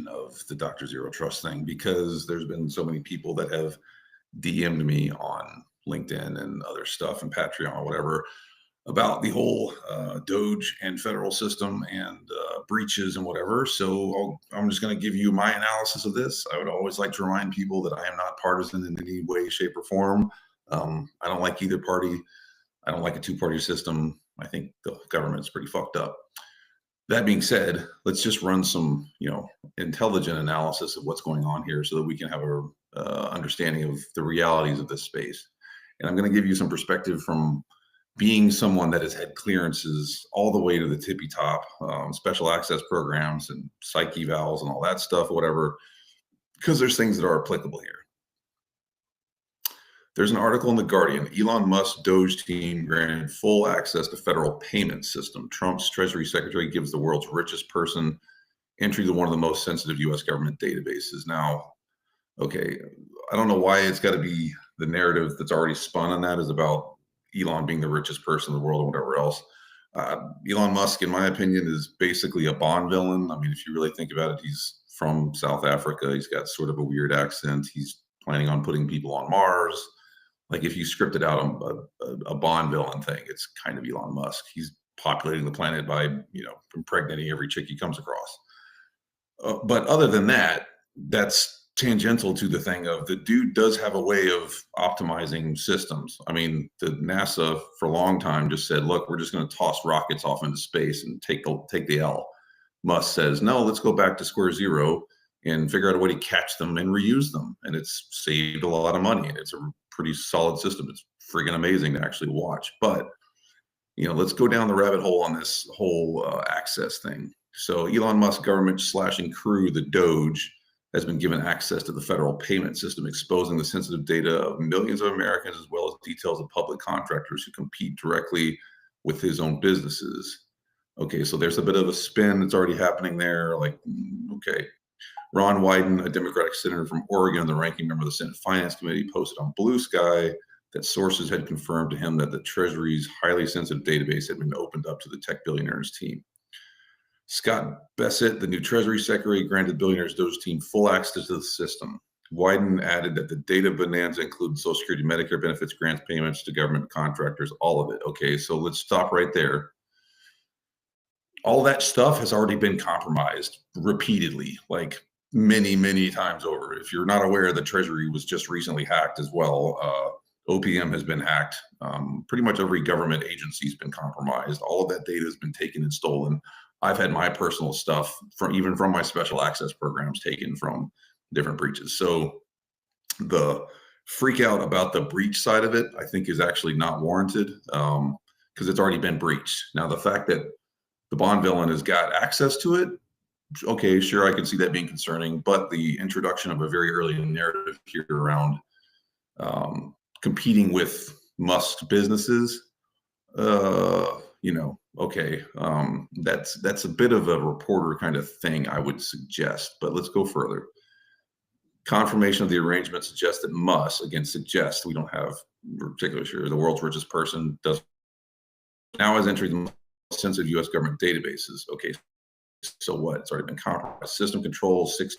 of the Dr. Zero Trust thing, because there's been so many people that have DM'd me on LinkedIn and other stuff and Patreon or whatever about the whole Doge and federal system and breaches and whatever. So I'm just going to give you my analysis of this. I would always like to remind people that I am not partisan in any way, shape, or form. I don't like either party. I don't like a two-party system. I think the government's pretty fucked up. That being said, let's just run some, intelligent analysis of what's going on here so that we can have a understanding of the realities of this space. And I'm going to give you some perspective from being someone that has had clearances all the way to the tippy top, special access programs and psych evals and all that stuff, whatever, because there's things that are applicable here. There's an article in The Guardian. Elon Musk's Doge team granted full access to federal payment system. Trump's Treasury Secretary gives the world's richest person entry to one of the most sensitive U.S. government databases. Now, okay, I don't know why it's got to be the narrative that's already spun on that is about Elon being the richest person in the world or whatever else. Elon Musk, in my opinion, is basically a Bond villain. I mean, if you really think about it, he's from South Africa. He's got sort of a weird accent. He's planning on putting people on Mars. Like if you scripted out a Bond villain thing, it's kind of Elon Musk. He's populating the planet by, impregnating every chick he comes across. But other than that, that's tangential to the thing of the dude does have a way of optimizing systems. I mean, the NASA for a long time just said, look, we're just going to toss rockets off into space and take the L. Musk says, no, let's go back to square zero and figure out a way to catch them and reuse them. And it's saved a lot of money. And it's a pretty solid system. It's friggin' amazing to actually watch. But, let's go down the rabbit hole on this whole access thing. So Elon Musk government slashing crew, the Doge, has been given access to the federal payment system, exposing the sensitive data of millions of Americans, as well as details of public contractors who compete directly with his own businesses. Okay, so there's a bit of a spin that's already happening there. Like, okay. Ron Wyden, a Democratic senator from Oregon, the ranking member of the Senate Finance Committee, posted on Blue Sky that sources had confirmed to him that the Treasury's highly sensitive database had been opened up to the tech billionaires team. Scott Bessent, the new Treasury Secretary, granted billionaires Doge team full access to the system. Wyden added that the data bonanza included Social Security, Medicare benefits, grants, payments to government contractors, all of it. Okay, so let's stop right there. All that stuff has already been compromised repeatedly, like many, many times over. If you're not aware, the Treasury was just recently hacked as well. OPM has been hacked. Pretty much every government agency has been compromised. All of that data has been taken and stolen. I've had my personal stuff even from my special access programs taken from different breaches. So the freak out about the breach side of it, I think, is actually not warranted because it's already been breached. Now, the fact that the Bond villain has got access to it, okay, sure, I can see that being concerning, but the introduction of a very early narrative here around competing with Musk's businesses, okay, that's a bit of a reporter kind of thing, I would suggest, but let's go further. Confirmation of the arrangement suggests that Musk, again, suggests, we don't have particularly sure, the world's richest person now has entered the most sensitive U.S. government databases. Okay, so what? It's already been compromised. System controls $6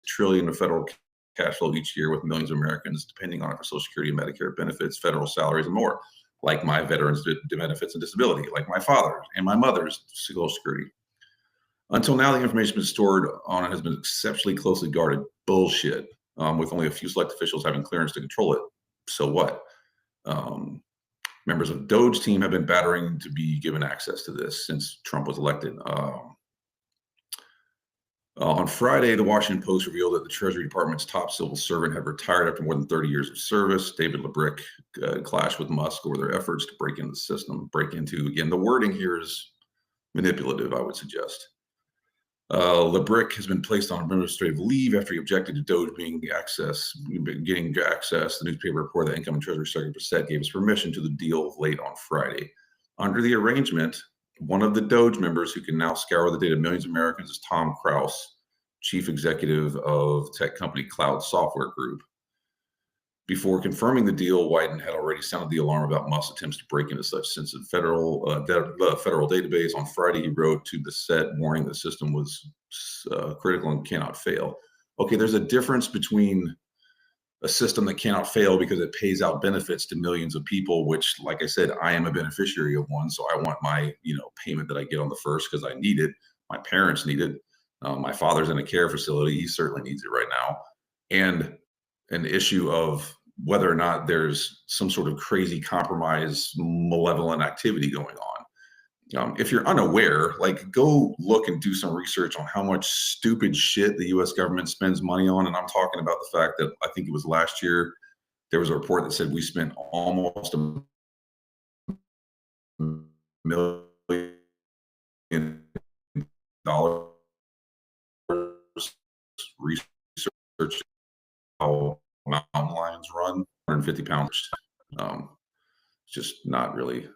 trillion of federal cash flow each year, with millions of Americans depending on it for Social Security, Medicare benefits, federal salaries, and more. Like my veterans' benefits and disability, like my father's and my mother's Social Security. Until now, the information been stored on it has been exceptionally closely guarded. Bullshit. With only a few select officials having clearance to control it. So what? Members of Doge team have been battering to be given access to this since Trump was elected. On Friday, the Washington Post revealed that the Treasury Department's top civil servant had retired after more than 30 years of service. David LeBrick clashed with Musk over their efforts to break into the system. Again, the wording here is manipulative, I would suggest. LeBrick has been placed on administrative leave after he objected to Doge getting access. The newspaper reported that incoming Treasury Secretary Bessent gave his permission to the deal late on Friday. Under the arrangement, one of the Doge members who can now scour the data of millions of Americans is Tom Krause, chief executive of tech company Cloud Software Group. Before confirming the deal, Wyden had already sounded the alarm about Musk's attempts to break into such sensitive federal database. On Friday, he wrote to the Set warning the system was critical and cannot fail. Okay, there's a difference between a system that cannot fail because it pays out benefits to millions of people, which, like I said, I am a beneficiary of one. So I want my, payment that I get on the first because I need it. My parents need it. My father's in a care facility. He certainly needs it right now. And an issue of whether or not there's some sort of crazy compromise, malevolent activity going on. If you're unaware, go look and do some research on how much stupid shit the U.S. government spends money on. And I'm talking about the fact that I think it was last year, there was a report that said we spent almost $1 million research how mountain lions run. 150 pounds. It's just not really,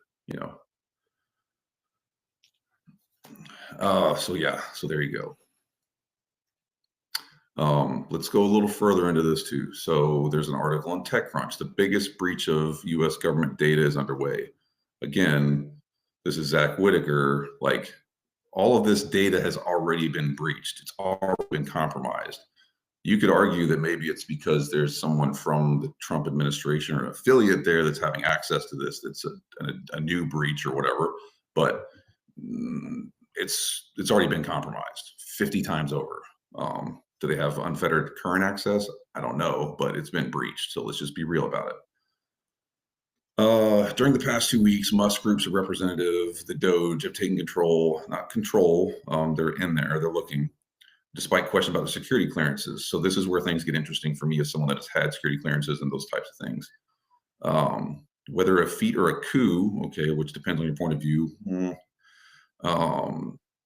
so there you go. Let's go a little further into this too. So there's an article on TechCrunch. The biggest breach of U.S. government data is underway. Again, this is Zach Whitaker. All of this data has already been breached. It's already been compromised. You could argue that maybe it's because there's someone from the Trump administration or an affiliate there that's having access to this. That's a new breach or whatever. But it's already been compromised 50 times over. Do they have unfettered current access? I don't know, but it's been breached. So let's just be real about it. During the past 2 weeks, Musk groups of representative, the Doge, have taken control, not control. They're in there, they're looking, despite questions about the security clearances. So this is where things get interesting for me as someone that has had security clearances and those types of things. Whether a feat or a coup, okay, which depends on your point of view.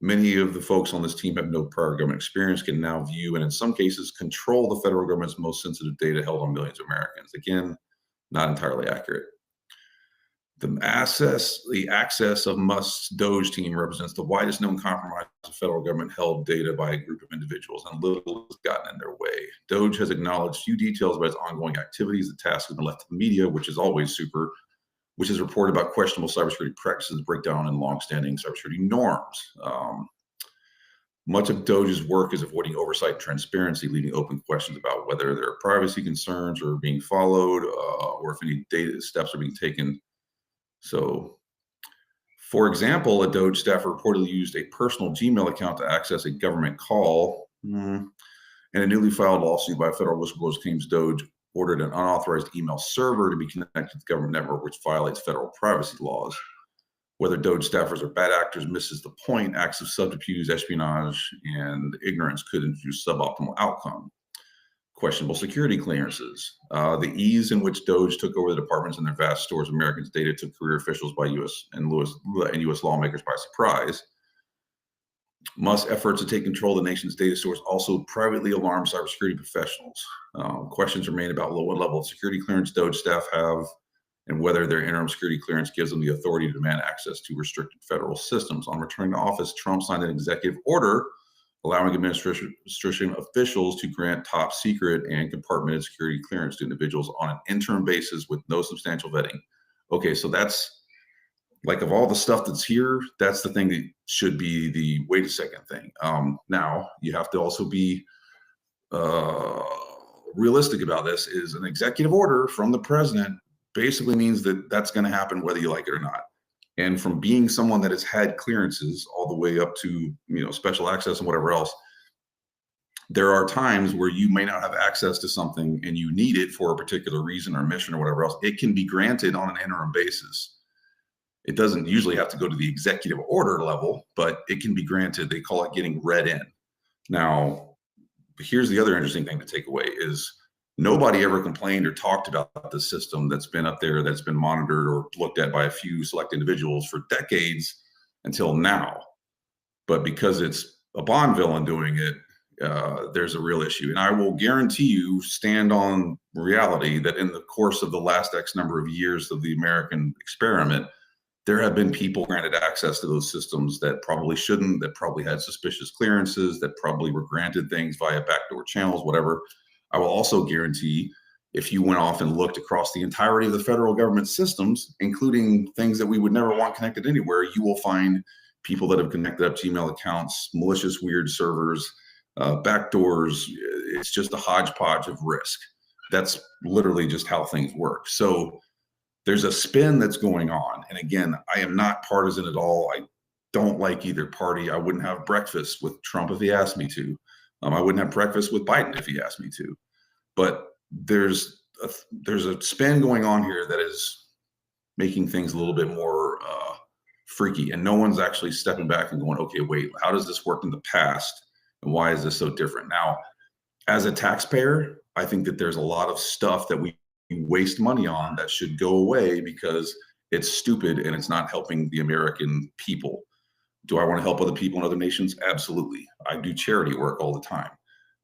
Many of the folks on this team have no prior government experience, can now view and in some cases control the federal government's most sensitive data held on millions of Americans. Again, not entirely accurate. The access of Musk's Doge team represents the widest known compromise of federal government held data by a group of individuals, and little has gotten in their way. Doge has acknowledged few details about its ongoing activities. The task has been left to the media, which is always super, which is reported about questionable cybersecurity practices, breakdown in longstanding cybersecurity norms. Much of Doge's work is avoiding oversight and transparency, leaving open questions about whether there are privacy concerns or being followed, or if any data steps are being taken. So, for example, a Doge staffer reportedly used a personal Gmail account to access a government call, and a newly filed lawsuit by federal whistleblowers claims Doge ordered an unauthorized email server to be connected to the government network, which violates federal privacy laws. Whether Doge staffers are bad actors misses the point. Acts of subterfuge, espionage, and ignorance could introduce suboptimal outcome. Questionable security clearances. The ease in which Doge took over the departments and their vast stores of Americans' data took career officials by U.S. lawmakers by surprise. Musk's efforts to take control of the nation's data source also privately alarmed cybersecurity professionals. Questions remain about what level of security clearance Doge staff have and whether their interim security clearance gives them the authority to demand access to restricted federal systems. On returning to office, Trump signed an executive order allowing administration officials to grant top secret and compartmented security clearance to individuals on an interim basis with no substantial vetting. Okay, so that's of all the stuff that's here, that's the thing that should be the wait a second thing. Now, you have to also be realistic about this. Is an executive order from the president basically means that that's going to happen whether you like it or not. And from being someone that has had clearances all the way up to, special access and whatever else, there are times where you may not have access to something and you need it for a particular reason or mission or whatever else. It can be granted on an interim basis. It doesn't usually have to go to the executive order level, but it can be granted. They call it getting read in. Now, here's the other interesting thing to take away is nobody ever complained or talked about the system that's been up there, that's been monitored or looked at by a few select individuals for decades until now. But because it's a Bond villain doing it, there's a real issue. And I will guarantee you, stand on reality, that in the course of the last X number of years of the American experiment, there have been people granted access to those systems that probably shouldn't, that probably had suspicious clearances, that probably were granted things via backdoor channels, whatever. I will also guarantee if you went off and looked across the entirety of the federal government systems, including things that we would never want connected anywhere, you will find people that have connected up Gmail accounts, malicious, weird servers, backdoors. It's just a hodgepodge of risk. That's literally just how things work. So there's a spin that's going on. And again, I am not partisan at all. I don't like either party. I wouldn't have breakfast with Trump if he asked me to. I wouldn't have breakfast with Biden if he asked me to. But there's a spin going on here that is making things a little bit more freaky, and no one's actually stepping back and going, okay, wait, how does this work in the past, and why is this so different now? As a taxpayer, I think that there's a lot of stuff that we waste money on that should go away because it's stupid and it's not helping the American people. Do I want to help other people in other nations? Absolutely. I do charity work all the time.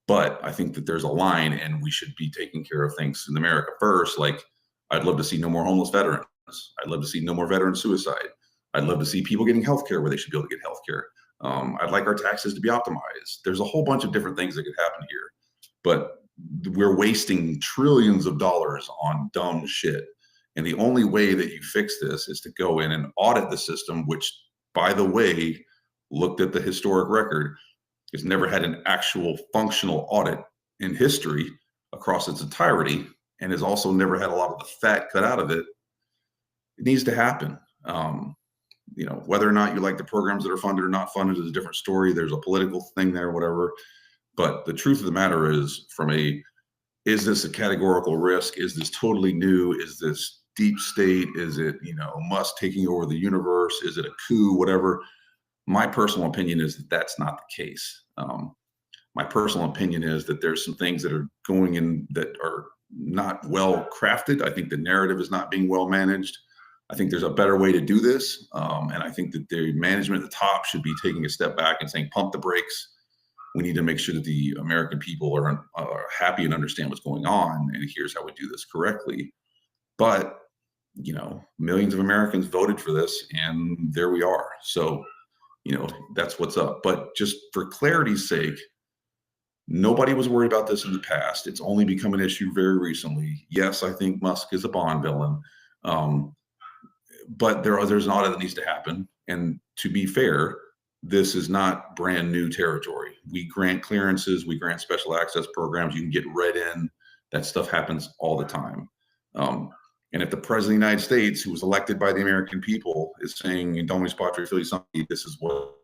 But I think that there's a line, and we should be taking care of things in America first. Like, I'd love to see no more homeless veterans. I'd love to see no more veteran suicide. I'd love to see people getting health care where they should be able to get health care. I'd like our taxes to be optimized. There's a whole bunch of different things that could happen here, but we're wasting trillions of dollars on dumb shit. And the only way that you fix this is to go in and audit the system, which, by the way, looked at the historic record, has never had an actual functional audit in history across its entirety, and has also never had a lot of the fat cut out of it. It needs to happen. Whether or not you like the programs that are funded or not funded is a different story. There's a political thing there, whatever. But the truth of the matter is, is this a categorical risk? Is this totally new? Is this deep state? Is it, Musk taking over the universe? Is it a coup? Whatever. My personal opinion is that that's not the case. My personal opinion is that there's some things that are going in that are not well crafted. I think the narrative is not being well managed. I think there's a better way to do this. And I think that the management at the top should be taking a step back and saying, pump the brakes. We need to make sure that the American people are happy and understand what's going on. And here's how we do this correctly. But, millions of Americans voted for this, and there we are. So, that's what's up. But just for clarity's sake, nobody was worried about this in the past. It's only become an issue very recently. Yes, I think Musk is a Bond villain. But there's an audit that needs to happen. And to be fair, this is not brand new territory. We grant clearances, we grant special access programs. You can get read in. That stuff happens all the time. And if the president of the United States, who was elected by the American people, is saying, "Dominus Patria Filii Sancti," this is what